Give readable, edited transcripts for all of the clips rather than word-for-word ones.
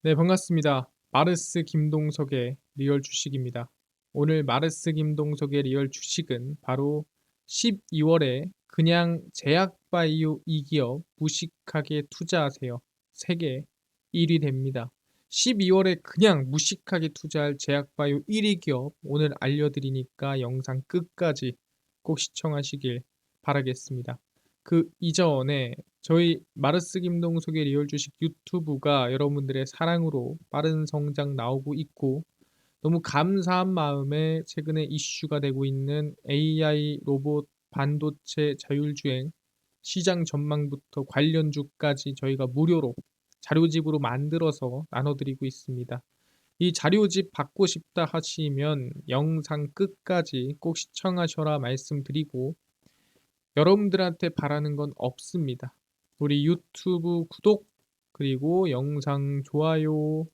네, 반갑습니다. 마르스 김동석의 리얼 주식입니다. 오늘 마르스 김동석의 리얼 주식은 바로 12월에 그냥 제약바이오 이 기업 무식하게 투자하세요. 세계 1위 됩니다. 12월에 그냥 무식하게 투자할 제약바이오 1위 기업 오늘 알려드리니까 영상 끝까지 꼭 시청하시길 바라겠습니다. 그 이전에 저희 마르스 김동석의 리얼 주식 유튜브가 여러분들의 사랑으로 빠른 성장 나오고 있고 너무 감사한 마음에 최근에 이슈가 되고 있는 AI 로봇 반도체 자율주행 시장 전망부터 관련주까지 저희가 무료로 자료집으로 만들어서 나눠드리고 있습니다. 이 자료집 받고 싶다 하시면 영상 끝까지 꼭 시청하셔라 말씀드리고 여러분들한테 바라는 건 없습니다. 우리 유튜브 구독 그리고 영상 좋아요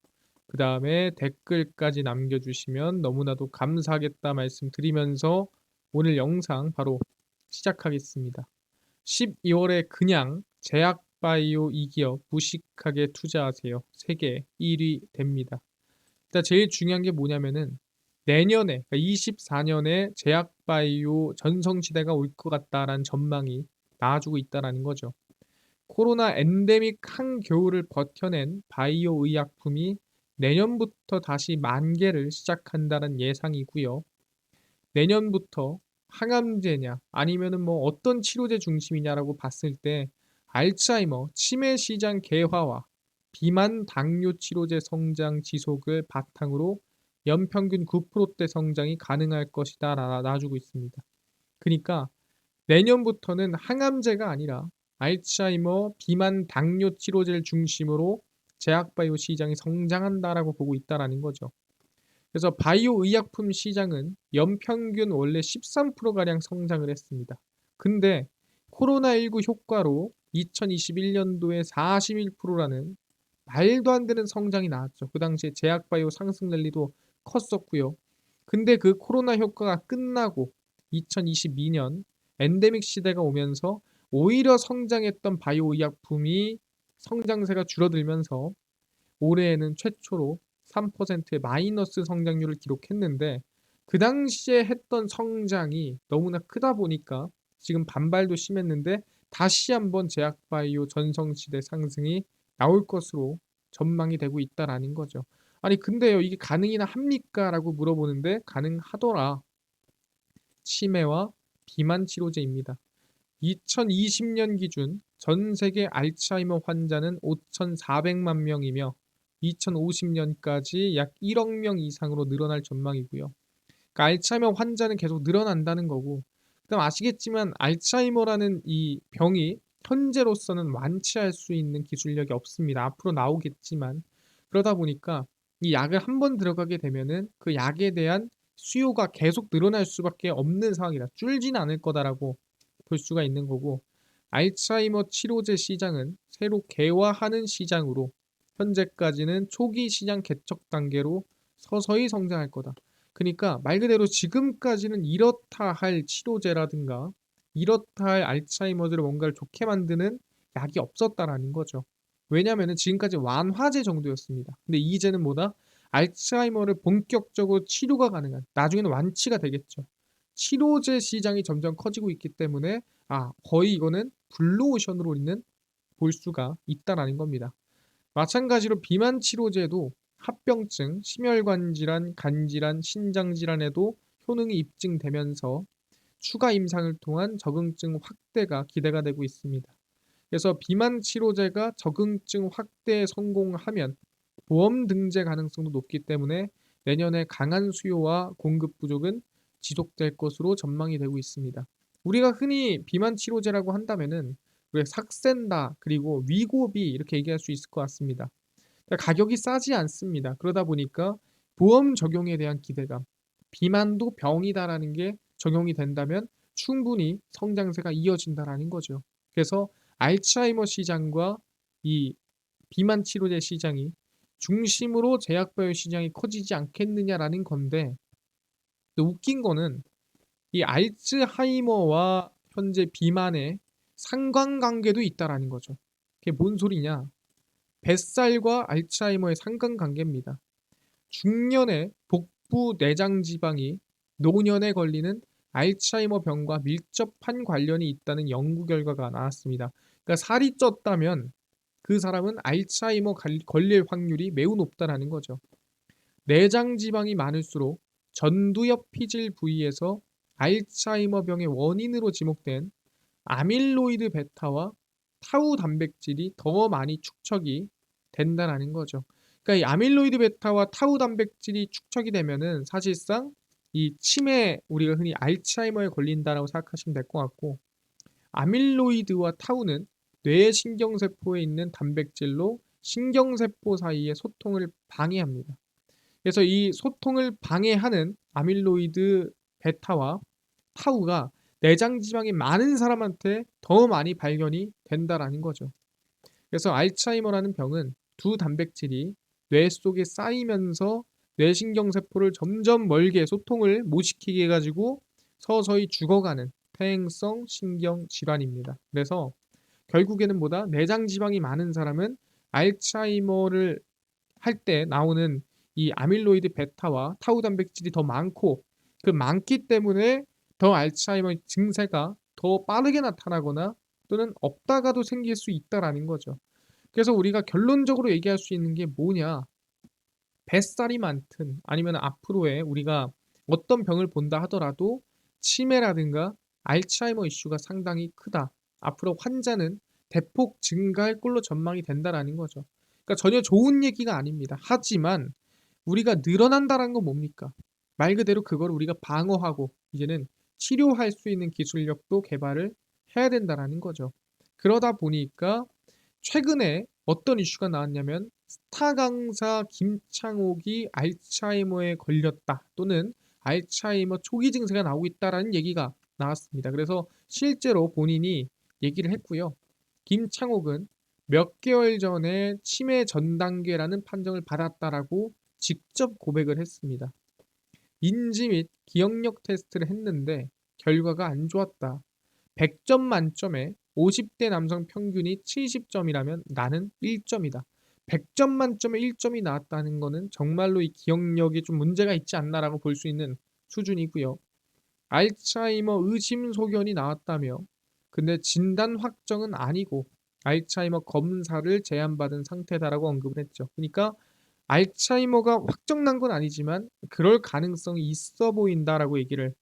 그 다음에 댓글까지 남겨주시면 너무나도 감사하겠다 말씀드리면서 오늘 영상 바로 시작하겠습니다. 12월에 그냥 제약바이오 이 기업 무식하게 투자하세요. 세계 1위 됩니다. 일단 제일 중요한 게 뭐냐면은 내년에 그러니까 24년에 제약바이오 전성시대가 올 것 같다라는 전망이 나와주고 있다라는 거죠. 코로나 엔데믹 한겨울을 버텨낸 바이오 의약품이 내년부터 다시 만개를 시작한다는 예상이고요. 내년부터 항암제냐 아니면은 뭐 어떤 치료제 중심이냐라고 봤을 때 알츠하이머, 치매 시장 개화와 비만 당뇨 치료제 성장 지속을 바탕으로 연평균 9%대 성장이 가능할 것이다 놔주고 있습니다. 그러니까 내년부터는 항암제가 아니라 알츠하이머, 비만 당뇨 치료제를 중심으로 제약바이오 시장이 성장한다라고 보고 있다라는 거죠. 그래서 바이오 의약품 시장은 연평균 원래 13%가량 성장을 했습니다. 근데 코로나19 효과로 2021년도에 41%라는 말도 안 되는 성장이 나왔죠. 그 당시에 제약바이오 상승 랠리도 컸었고요. 근데 그 코로나 효과가 끝나고 2022년 엔데믹 시대가 오면서 오히려 성장했던 바이오 의약품이 성장세가 줄어들면서 올해에는 최초로 3%의 마이너스 성장률을 기록했는데 그 당시에 했던 성장이 너무나 크다 보니까 지금 반발도 심했는데 다시 한번 제약바이오 전성시대 상승이 나올 것으로 전망이 되고 있다라는 거죠. 아니 근데요 이게 가능이나 합니까? 라고 물어보는데 가능하더라. 치매와 비만 치료제입니다. 2020년 기준 전 세계 알츠하이머 환자는 5,400만 명이며 2050년까지 약 1억 명 이상으로 늘어날 전망이고요. 그러니까 알츠하이머 환자는 계속 늘어난다는 거고, 그다음 아시겠지만 알츠하이머라는 이 병이 현재로서는 완치할 수 있는 기술력이 없습니다. 앞으로 나오겠지만 그러다 보니까 이 약을 한번 들어가게 되면은 그 약에 대한 수요가 계속 늘어날 수밖에 없는 상황이다. 줄지는 않을 거다라고 볼 수가 있는 거고, 알츠하이머 치료제 시장은 새로 개화하는 시장으로 현재까지는 초기 시장 개척 단계로 서서히 성장할 거다. 그러니까 말 그대로 지금까지는 이렇다 할 치료제라든가 이렇다 할 알츠하이머들을 뭔가를 좋게 만드는 약이 없었다라는 거죠. 왜냐하면 지금까지 완화제 정도였습니다. 근데 이제는 뭐다? 알츠하이머를 본격적으로 치료가 가능한 나중에는 완치가 되겠죠. 치료제 시장이 점점 커지고 있기 때문에 거의 이거는 블루오션으로 우리는 볼 수가 있다라는 겁니다. 마찬가지로 비만 치료제도 합병증, 심혈관 질환, 간 질환, 신장 질환에도 효능이 입증되면서 추가 임상을 통한 적응증 확대가 기대가 되고 있습니다. 그래서 비만 치료제가 적응증 확대에 성공하면 보험 등재 가능성도 높기 때문에 내년에 강한 수요와 공급 부족은 지속될 것으로 전망이 되고 있습니다. 우리가 흔히 비만 치료제라고 한다면은 왜 삭센다 그리고 위고비 이렇게 얘기할 수 있을 것 같습니다. 가격이 싸지 않습니다. 그러다 보니까 보험 적용에 대한 기대감, 비만도 병이다라는 게 적용이 된다면 충분히 성장세가 이어진다라는 거죠. 그래서 알츠하이머 시장과 이 비만 치료제 시장이 중심으로 제약바이오 시장이 커지지 않겠느냐라는 건데 또 웃긴 거는 이 알츠하이머와 현재 비만의 상관관계도 있다라는 거죠. 그게 뭔 소리냐? 뱃살과 알츠하이머의 상관관계입니다. 중년의 복부 내장 지방이 노년에 걸리는 알츠하이머 병과 밀접한 관련이 있다는 연구 결과가 나왔습니다. 그러니까 살이 쪘다면 그 사람은 알츠하이머 걸릴 확률이 매우 높다라는 거죠. 내장 지방이 많을수록 전두엽 피질 부위에서 알츠하이머 병의 원인으로 지목된 아밀로이드 베타와 타우 단백질이 더 많이 축적이 된다라는 거죠. 그러니까 이 아밀로이드 베타와 타우 단백질이 축적이 되면은 사실상 이 치매, 우리가 흔히 알츠하이머에 걸린다라고 생각하시면 될 것 같고, 아밀로이드와 타우는 뇌 신경세포에 있는 단백질로 신경세포 사이의 소통을 방해합니다. 그래서 이 소통을 방해하는 아밀로이드 베타와 타우가 내장 지방이 많은 사람한테 더 많이 발견이 된다라는 거죠. 그래서 알츠하이머라는 병은 두 단백질이 뇌 속에 쌓이면서 뇌신경세포를 점점 멀게 소통을 못 시키게 해가지고 서서히 죽어가는 퇴행성 신경질환입니다. 그래서 결국에는 뭐다? 내장 지방이 많은 사람은 알츠하이머를 할 때 나오는 이 아밀로이드 베타와 타우 단백질이 더 많고, 그 많기 때문에 더 알츠하이머 증세가 더 빠르게 나타나거나 또는 없다가도 생길 수 있다라는 거죠. 그래서 우리가 결론적으로 얘기할 수 있는 게 뭐냐? 뱃살이 많든 아니면 앞으로의 우리가 어떤 병을 본다 하더라도 치매라든가 알츠하이머 이슈가 상당히 크다. 앞으로 환자는 대폭 증가할 걸로 전망이 된다라는 거죠. 그러니까 전혀 좋은 얘기가 아닙니다. 하지만 우리가 늘어난다는 건 뭡니까? 말 그대로 그걸 우리가 방어하고 이제는 치료할 수 있는 기술력도 개발을 해야 된다라는 거죠. 그러다 보니까 최근에 어떤 이슈가 나왔냐면 스타 강사 김창옥이 알츠하이머에 걸렸다 또는 알츠하이머 초기 증세가 나오고 있다라는 얘기가 나왔습니다. 그래서 실제로 본인이 얘기를 했고요. 김창옥은 몇 개월 전에 치매 전 단계라는 판정을 받았다라고 직접 고백을 했습니다. 인지 및 기억력 테스트를 했는데 결과가 안 좋았다. 100점 만점에 50대 남성 평균이 70점이라면 나는 1점이다. 100점 만점에 1점이 나왔다는 것은 정말로 이 기억력에 좀 문제가 있지 않나라고 볼 수 있는 수준이고요. 알츠하이머 의심 소견이 나왔다며, 근데 진단 확정은 아니고 알츠하이머 검사를 제안받은 상태다라고 언급을 했죠. 그러니까 알츠하이머가 확정난 건 아니지만 그럴 가능성이 있어 보인다라고 얘기를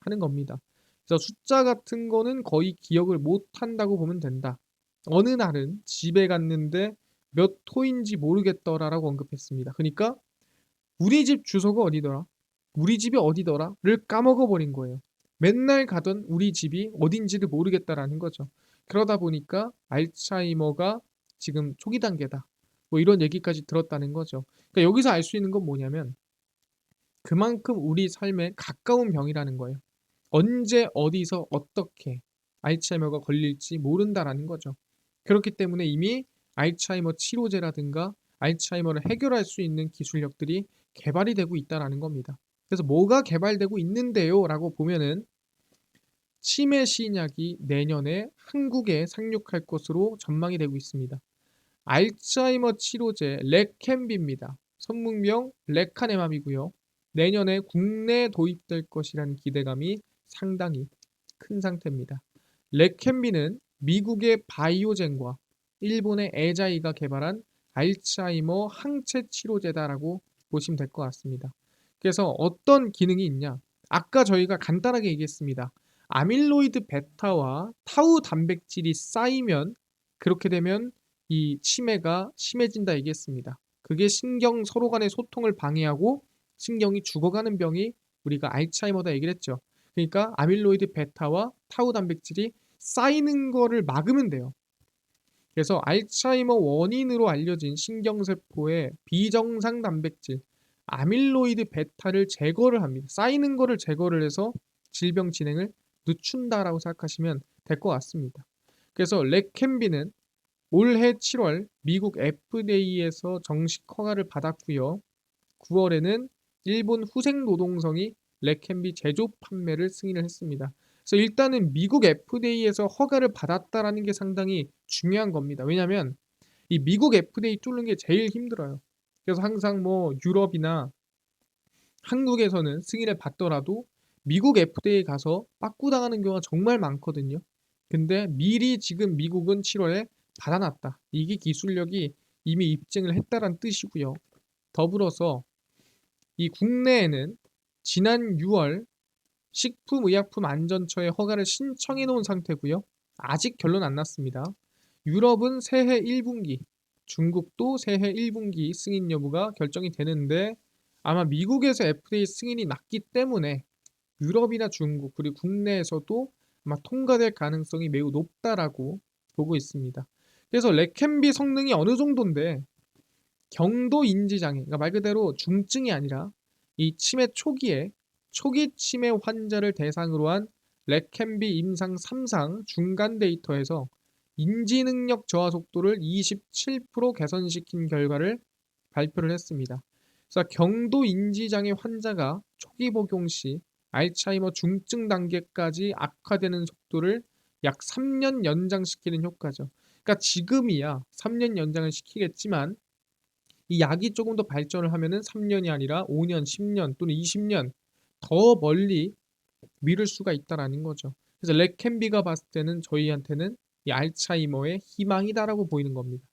하는 겁니다. 그래서 숫자 같은 거는 거의 기억을 못 한다고 보면 된다. 어느 날은 집에 갔는데 몇 호인지 모르겠더라라고 언급했습니다. 그러니까 우리 집 주소가 어디더라? 우리 집이 어디더라?를 까먹어 버린 거예요. 맨날 가던 우리 집이 어딘지를 모르겠다라는 거죠. 그러다 보니까 알츠하이머가 지금 초기 단계다. 뭐 이런 얘기까지 들었다는 거죠. 그러니까 여기서 알 수 있는 건 뭐냐면 그만큼 우리 삶에 가까운 병이라는 거예요. 언제 어디서 어떻게 알츠하이머가 걸릴지 모른다라는 거죠. 그렇기 때문에 이미 알츠하이머 치료제라든가 알츠하이머를 해결할 수 있는 기술력들이 개발이 되고 있다라는 겁니다. 그래서 뭐가 개발되고 있는데요? 라고 보면은 치매 신약이 내년에 한국에 상륙할 것으로 전망이 되고 있습니다. 알츠하이머 치료제 레켐비입니다. 전문명 레카네맘이고요. 내년에 국내에 도입될 것이라는 기대감이 상당히 큰 상태입니다. 레켐비는 미국의 바이오젠과 일본의 에자이가 개발한 알츠하이머 항체 치료제다라고 보시면 될 것 같습니다. 그래서 어떤 기능이 있냐? 아까 저희가 간단하게 얘기했습니다. 아밀로이드 베타와 타우 단백질이 쌓이면 그렇게 되면 이 치매가 심해진다 얘기했습니다. 그게 신경 서로 간의 소통을 방해하고 신경이 죽어가는 병이 우리가 알츠하이머다 얘기를 했죠. 그러니까 아밀로이드 베타와 타우 단백질이 쌓이는 거를 막으면 돼요. 그래서 알츠하이머 원인으로 알려진 신경세포의 비정상 단백질 아밀로이드 베타를 제거를 합니다. 쌓이는 거를 제거를 해서 질병 진행을 늦춘다라고 생각하시면 될 것 같습니다. 그래서 레켐비는 올해 7월 미국 FDA에서 정식 허가를 받았고요. 9월에는 일본 후생노동성이 레켐비 제조 판매를 승인을 했습니다. 그래서 일단은 미국 FDA에서 허가를 받았다라는 게 상당히 중요한 겁니다. 왜냐하면 이 미국 FDA 뚫는 게 제일 힘들어요. 그래서 항상 뭐 유럽이나 한국에서는 승인을 받더라도 미국 FDA 가서 빠꾸당하는 경우가 정말 많거든요. 근데 미리 지금 미국은 7월에 받아놨다. 이게 기술력이 이미 입증을 했다는 뜻이고요. 더불어서 이 국내에는 지난 6월 식품의약품안전처에 허가를 신청해 놓은 상태고요. 아직 결론 안 났습니다. 유럽은 새해 1분기, 중국도 새해 1분기 승인 여부가 결정이 되는데 아마 미국에서 FDA 승인이 났기 때문에 유럽이나 중국 그리고 국내에서도 아마 통과될 가능성이 매우 높다라고 보고 있습니다. 그래서 레캔비 성능이 어느 정도인데 경도 인지 장애, 그러니까 말 그대로 중증이 아니라 이 치매 초기에 초기 치매 환자를 대상으로 한 레캔비 임상 3상 중간 데이터에서 인지 능력 저하 속도를 27% 개선시킨 결과를 발표를 했습니다. 그래서 경도 인지 장애 환자가 초기 복용 시 알츠하이머 중증 단계까지 악화되는 속도를 약 3년 연장시키는 효과죠. 그러니까 지금이야 3년 연장을 시키겠지만 이 약이 조금 더 발전을 하면은 3년이 아니라 5년, 10년 또는 20년 더 멀리 미룰 수가 있다라는 거죠. 그래서 레캔비가 봤을 때는 저희한테는 이 알츠하이머의 희망이다라고 보이는 겁니다.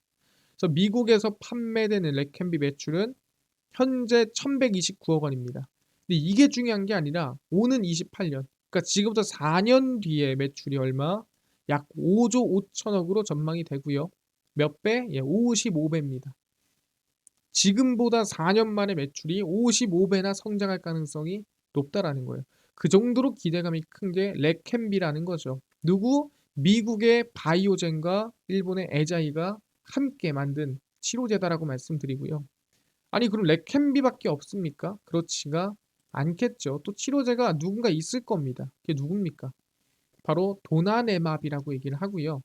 그래서 미국에서 판매되는 레캔비 매출은 현재 1129억 원입니다. 근데 이게 중요한 게 아니라 오는 28년, 그러니까 지금부터 4년 뒤에 매출이 얼마? 약 5조 5천억으로 전망이 되고요. 몇 배? 예, 55배입니다. 지금보다 4년 만에 매출이 55배나 성장할 가능성이 높다라는 거예요. 그 정도로 기대감이 큰 게 레캔비라는 거죠. 누구? 미국의 바이오젠과 일본의 에자이가 함께 만든 치료제다라고 말씀드리고요. 아니 그럼 레캔비밖에 없습니까? 그렇지가 않겠죠. 또 치료제가 누군가 있을 겁니다. 그게 누굽니까? 바로 도나네맙이라고 얘기를 하고요.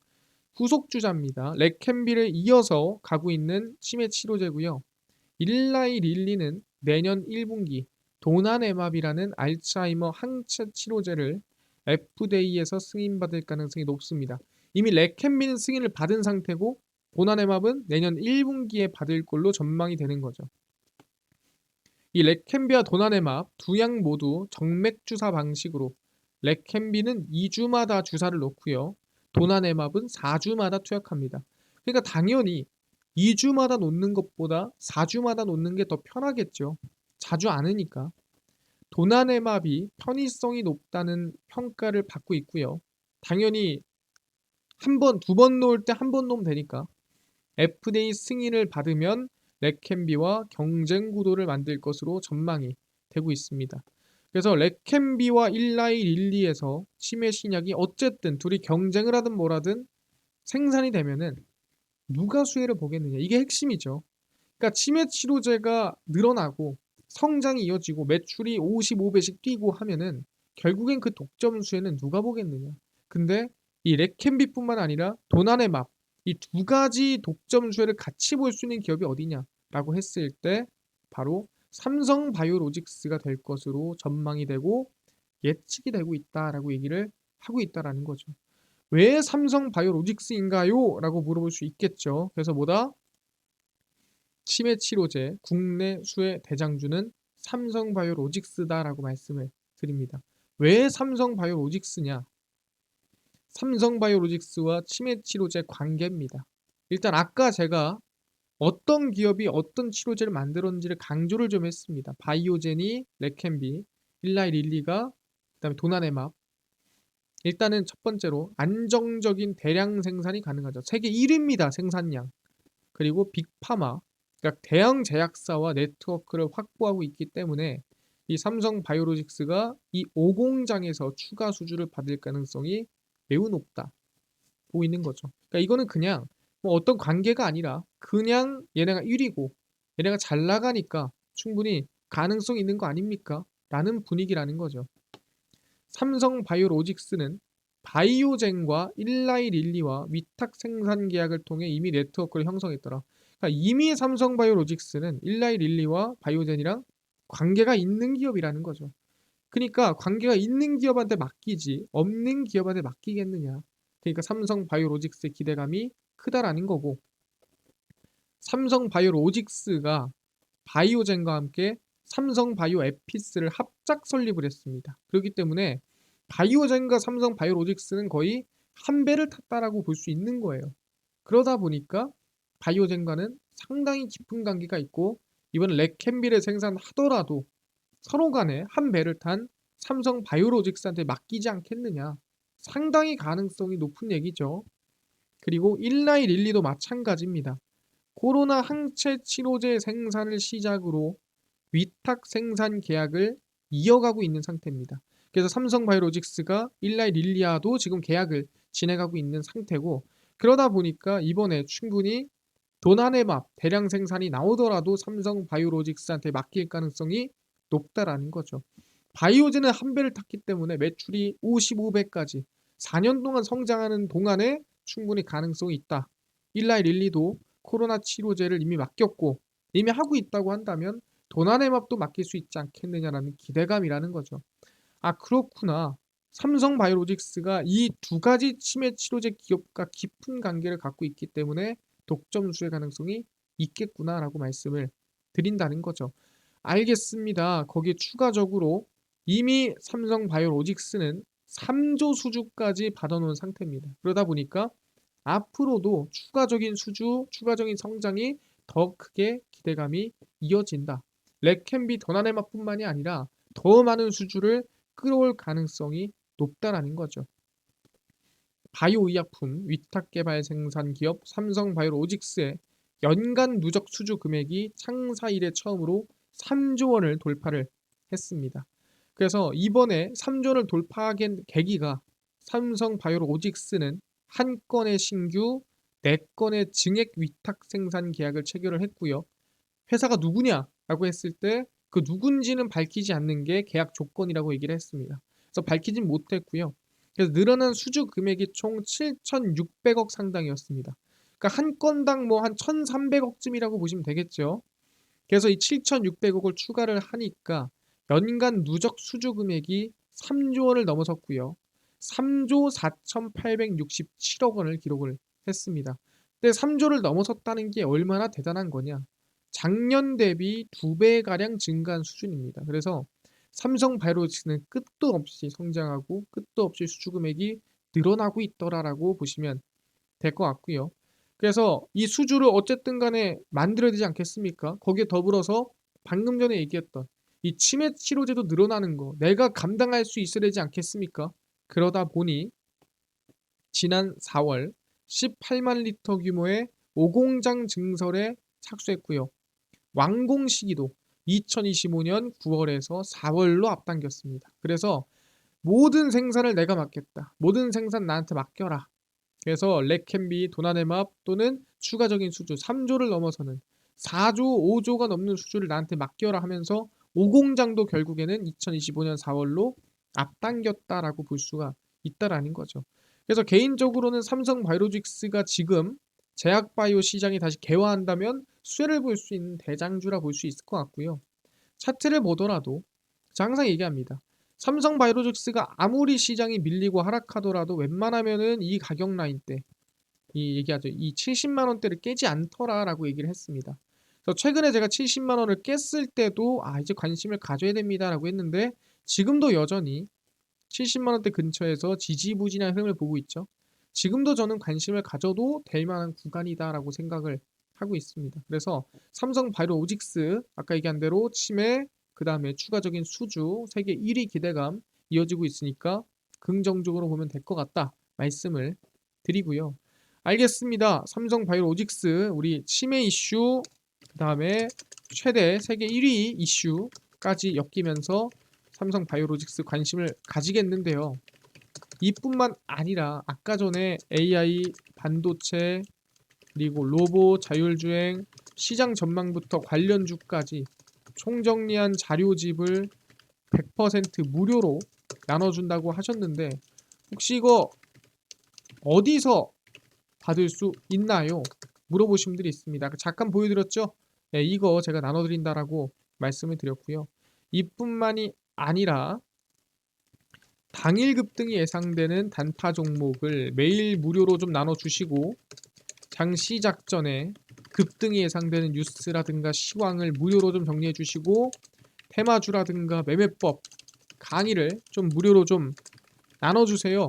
후속주자입니다. 레캔비를 이어서 가고 있는 치매 치료제고요. 일라이 릴리는 내년 1분기 도나네맙이라는 알츠하이머 항체 치료제를 FDA에서 승인받을 가능성이 높습니다. 이미 레캔비는 승인을 받은 상태고 도나네맙은 내년 1분기에 받을 걸로 전망이 되는 거죠. 이 레캔비와 도나네맙 두 약 모두 정맥 주사 방식으로 레캔비는 2주마다 주사를 놓고요. 도나네맙은 4주마다 투약합니다. 그러니까 당연히 2주마다 놓는 것보다 4주마다 놓는 게 더 편하겠죠. 자주 안 하니까. 도나네맙이 편의성이 높다는 평가를 받고 있고요. 당연히 한 번, 두 번 놓을 때 한 번 놓으면 되니까. FDA 승인을 받으면 레캔비와 경쟁 구도를 만들 것으로 전망이 되고 있습니다. 그래서 레캔비와 일라이 릴리에서 치매 신약이 어쨌든 둘이 경쟁을 하든 뭐라든 생산이 되면은 누가 수혜를 보겠느냐. 이게 핵심이죠. 그러니까 치매 치료제가 늘어나고 성장이 이어지고 매출이 55배씩 뛰고 하면은 결국엔 그 독점 수혜는 누가 보겠느냐. 근데 이 레캔비뿐만 아니라 도나네맙 이 두 가지 독점 수혜를 같이 볼 수 있는 기업이 어디냐라고 했을 때 바로 삼성바이오로직스가 될 것으로 전망이 되고 예측이 되고 있다라고 얘기를 하고 있다라는 거죠. 왜 삼성바이오로직스인가요? 라고 물어볼 수 있겠죠. 그래서 뭐다? 치매 치료제 국내 수혜 대장주는 삼성바이오로직스다라고 말씀을 드립니다. 왜 삼성바이오로직스냐? 삼성바이오로직스와 치매 치료제 관계입니다. 일단 아까 제가 어떤 기업이 어떤 치료제를 만들었는지를 강조를 좀 했습니다. 바이오젠이 레캔비, 일라이 릴리가 그다음에 도나네맙. 일단은 첫 번째로 안정적인 대량 생산이 가능하죠. 세계 1위입니다. 생산량. 그리고 빅파마, 그러니까 대형 제약사와 네트워크를 확보하고 있기 때문에 이 삼성 바이오로직스가 이 5공장에서 추가 수주를 받을 가능성이 매우 높다 보이는 거죠. 그러니까 이거는 그냥 뭐 어떤 관계가 아니라 그냥 얘네가 1위고 얘네가 잘 나가니까 충분히 가능성 있는 거 아닙니까? 라는 분위기라는 거죠. 삼성 바이오로직스는 바이오젠과 일라이 릴리와 위탁 생산 계약을 통해 이미 네트워크를 형성했더라. 그러니까 이미 삼성 바이오로직스는 일라이 릴리와 바이오젠이랑 관계가 있는 기업이라는 거죠. 그러니까 관계가 있는 기업한테 맡기지 없는 기업한테 맡기겠느냐. 그러니까 삼성 바이오로직스의 기대감이 크다라는 거고 삼성바이오로직스가 바이오젠과 함께 삼성바이오에피스를 합작 설립을 했습니다. 그렇기 때문에 바이오젠과 삼성바이오로직스는 거의 한 배를 탔다라고 볼 수 있는 거예요. 그러다 보니까 바이오젠과는 상당히 깊은 관계가 있고 이번 레캔비를 생산하더라도 서로 간에 한 배를 탄 삼성바이오로직스한테 맡기지 않겠느냐. 상당히 가능성이 높은 얘기죠. 그리고 일라이 릴리도 마찬가지입니다. 코로나 항체 치료제 생산을 시작으로 위탁 생산 계약을 이어가고 있는 상태입니다. 그래서 삼성바이오로직스가 일라이 릴리아도 지금 계약을 진행하고 있는 상태고 그러다 보니까 이번에 충분히 도나네맙 대량 생산이 나오더라도 삼성바이오로직스한테 맡길 가능성이 높다라는 거죠. 바이오젠은 한 배를 탔기 때문에 매출이 55배까지 4년 동안 성장하는 동안에 충분히 가능성이 있다. 일라이 릴리도 코로나 치료제를 이미 맡겼고 이미 하고 있다고 한다면 도나네맙도 맡길 수 있지 않겠느냐라는 기대감이라는 거죠. 아 그렇구나. 삼성바이오로직스가 이 두 가지 치매 치료제 기업과 깊은 관계를 갖고 있기 때문에 독점 수의 가능성이 있겠구나라고 말씀을 드린다는 거죠. 알겠습니다. 거기에 추가적으로 이미 삼성바이오로직스는 3조 수주까지 받아놓은 상태입니다. 그러다 보니까 앞으로도 추가적인 수주, 추가적인 성장이 더 크게 기대감이 이어진다. 레캔비 도나네마뿐만이 아니라 더 많은 수주를 끌어올 가능성이 높다라는 거죠. 바이오 의약품 위탁 개발 생산 기업 삼성바이오로직스의 연간 누적 수주 금액이 창사 이래 처음으로 3조 원을 돌파를 했습니다. 그래서 이번에 3조 원을 돌파하게 계기가 삼성바이오로직스는 한 건의 신규 4건의 증액 위탁 생산 계약을 체결을 했고요. 회사가 누구냐라고 했을 때 그 누군지는 밝히지 않는 게 계약 조건이라고 얘기를 했습니다. 그래서 밝히진 못했고요. 그래서 늘어난 수주 금액이 총 7,600억 상당이었습니다. 그러니까 한 건당 뭐 한 1,300억쯤이라고 보시면 되겠죠. 그래서 이 7,600억을 추가를 하니까 연간 누적 수주 금액이 3조 원을 넘어섰고요. 3조 4,867억 원을 기록을 했습니다. 근데 3조를 넘어섰다는 게 얼마나 대단한 거냐? 작년 대비 2배가량 증가한 수준입니다. 그래서 삼성바이오로직스는 끝도 없이 성장하고 끝도 없이 수주 금액이 늘어나고 있더라라고 보시면 될 것 같고요. 그래서 이 수주를 어쨌든 간에 만들어야 되지 않겠습니까? 거기에 더불어서 방금 전에 얘기했던 이 치매 치료제도 늘어나는 거 내가 감당할 수 있어야 되지 않겠습니까? 그러다 보니 지난 4월 18만 리터 규모의 오공장 증설에 착수했고요. 완공 시기도 2025년 9월에서 4월로 앞당겼습니다. 그래서 모든 생산을 내가 맡겠다. 모든 생산 나한테 맡겨라. 그래서 레캔비, 도나네맙 또는 추가적인 수주 3조를 넘어서는 4조, 5조가 넘는 수주를 나한테 맡겨라 하면서 오공장도 결국에는 2025년 4월로 앞당겼다라고 볼 수가 있다라는 거죠. 그래서 개인적으로는 삼성바이오로직스가 지금 제약바이오 시장이 다시 개화한다면 수혜를 볼 수 있는 대장주라 볼 수 있을 것 같고요. 차트를 보더라도 제가 항상 얘기합니다. 삼성바이오로직스가 아무리 시장이 밀리고 하락하더라도 웬만하면은 이 가격 라인대 이 얘기하죠. 이 70만 원대를 깨지 않더라라고 얘기를 했습니다. 그래서 최근에 제가 70만 원을 깼을 때도 이제 관심을 가져야 됩니다라고 했는데 지금도 여전히 70만 원대 근처에서 지지부진한 흐름을 보고 있죠. 지금도 저는 관심을 가져도 될 만한 구간이다라고 생각을 하고 있습니다. 그래서 삼성바이오로직스 아까 얘기한 대로 치매 그 다음에 추가적인 수주 세계 1위 기대감 이어지고 있으니까 긍정적으로 보면 될 것 같다 말씀을 드리고요. 알겠습니다. 삼성바이오로직스 우리 치매 이슈 그 다음에 최대 세계 1위 이슈까지 엮이면서 삼성바이오로직스 관심을 가지겠는데요. 이뿐만 아니라 아까 전에 AI, 반도체, 그리고 로봇, 자율주행, 시장 전망부터 관련주까지 총정리한 자료집을 100% 무료로 나눠준다고 하셨는데 혹시 이거 어디서 받을 수 있나요? 물어보신 분들이 있습니다. 잠깐 보여드렸죠? 네, 이거 제가 나눠드린다라고 말씀을 드렸고요. 이뿐만이 아니라 당일 급등이 예상되는 단타 종목을 매일 무료로 좀 나눠주시고 장 시작 전에 급등이 예상되는 뉴스라든가 시황을 무료로 좀 정리해 주시고 테마주라든가 매매법 강의를 좀 무료로 좀 나눠주세요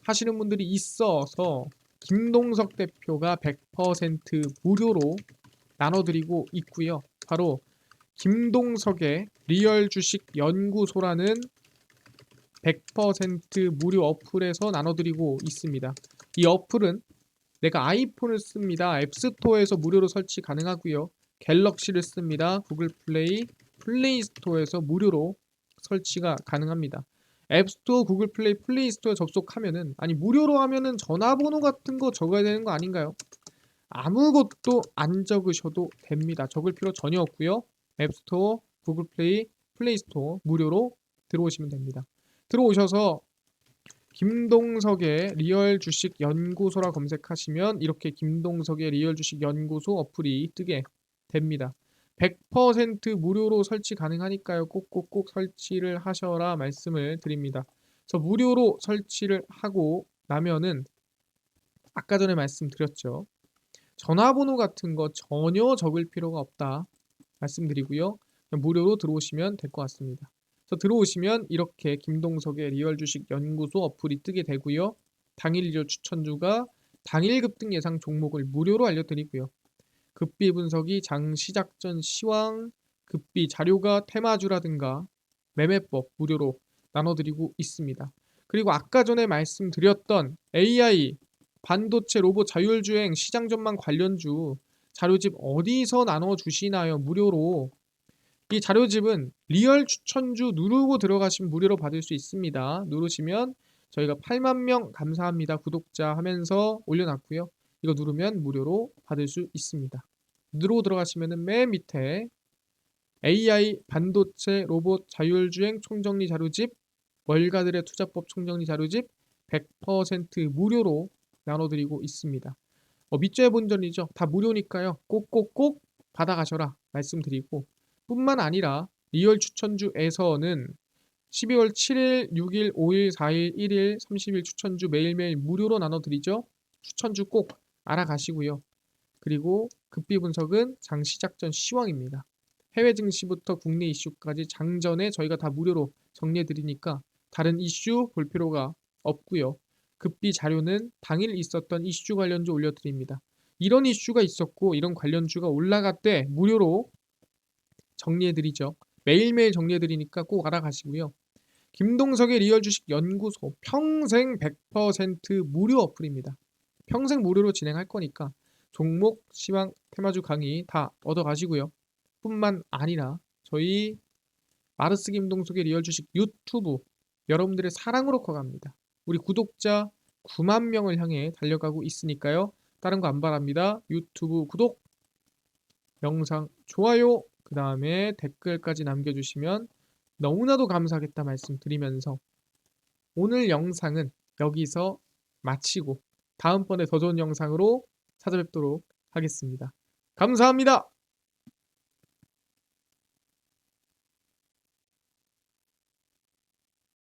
하시는 분들이 있어서 김동석 대표가 100% 무료로 나눠드리고 있고요. 바로 김동석의 리얼 주식 연구소라는 100% 무료 어플에서 나눠드리고 있습니다. 이 어플은 내가 아이폰을 씁니다. 앱스토어에서 무료로 설치 가능하고요. 갤럭시를 씁니다. 구글 플레이, 플레이스토어에서 무료로 설치가 가능합니다. 앱스토어, 구글 플레이, 플레이스토어에 접속하면은 아니 무료로 하면은 전화번호 같은 거 적어야 되는 거 아닌가요? 아무것도 안 적으셔도 됩니다. 적을 필요 전혀 없고요. 앱스토어, 구글 플레이, 플레이스토어 무료로 들어오시면 됩니다. 들어오셔서 김동석의 리얼 주식 연구소라 검색하시면 이렇게 김동석의 리얼 주식 연구소 어플이 뜨게 됩니다. 100% 무료로 설치 가능하니까요. 꼭꼭꼭 설치를 하셔라 말씀을 드립니다. 저 무료로 설치를 하고 나면은 아까 전에 말씀드렸죠. 전화번호 같은 거 전혀 적을 필요가 없다 말씀드리고요. 그냥 무료로 들어오시면 될 것 같습니다. 그래서 들어오시면 이렇게 김동석의 리얼 주식 연구소 어플이 뜨게 되고요. 당일 리얼 추천주가 당일 급등 예상 종목을 무료로 알려드리고요. 급비 분석이 장 시작 전 시황, 급비 자료가 테마주라든가 매매법 무료로 나눠드리고 있습니다. 그리고 아까 전에 말씀드렸던 AI, 반도체, 로봇, 자율주행, 시장 전망 관련주 자료집 어디서 나눠주시나요? 무료로. 이 자료집은 리얼 추천주 누르고 들어가시면 무료로 받을 수 있습니다. 누르시면 저희가 8만 명 감사합니다 구독자 하면서 올려놨고요. 이거 누르면 무료로 받을 수 있습니다. 누르고 들어가시면 맨 밑에 AI, 반도체, 로봇, 자율주행 총정리 자료집, 월가들의 투자법 총정리 자료집 100% 무료로 나눠드리고 있습니다. 밑줄의 본전이죠. 다 무료니까요. 꼭꼭꼭 받아가셔라 말씀드리고 뿐만 아니라 리얼 추천주에서는 12월 7일, 6일, 5일, 4일, 1일, 30일 추천주 매일매일 무료로 나눠드리죠. 추천주 꼭 알아가시고요. 그리고 급비 분석은 장 시작 전 시황입니다. 해외 증시부터 국내 이슈까지 장전에 저희가 다 무료로 정리해드리니까 다른 이슈 볼 필요가 없고요. 급비 자료는 당일 있었던 이슈 관련주 올려드립니다. 이런 이슈가 있었고 이런 관련주가 올라갔대 무료로 정리해드리죠. 매일매일 정리해드리니까 꼭 알아가시고요. 김동석의 리얼 주식 연구소 평생 100% 무료 어플입니다. 평생 무료로 진행할 거니까 종목, 시황, 테마주 강의 다 얻어가시고요. 뿐만 아니라 저희 마르스 김동석의 리얼 주식 유튜브 여러분들의 사랑으로 커갑니다. 우리 구독자 9만 명을 향해 달려가고 있으니까요. 다른 거 안 바랍니다. 유튜브 구독, 영상 좋아요, 그 다음에 댓글까지 남겨주시면 너무나도 감사하겠다 말씀드리면서 오늘 영상은 여기서 마치고 다음번에 더 좋은 영상으로 찾아뵙도록 하겠습니다. 감사합니다.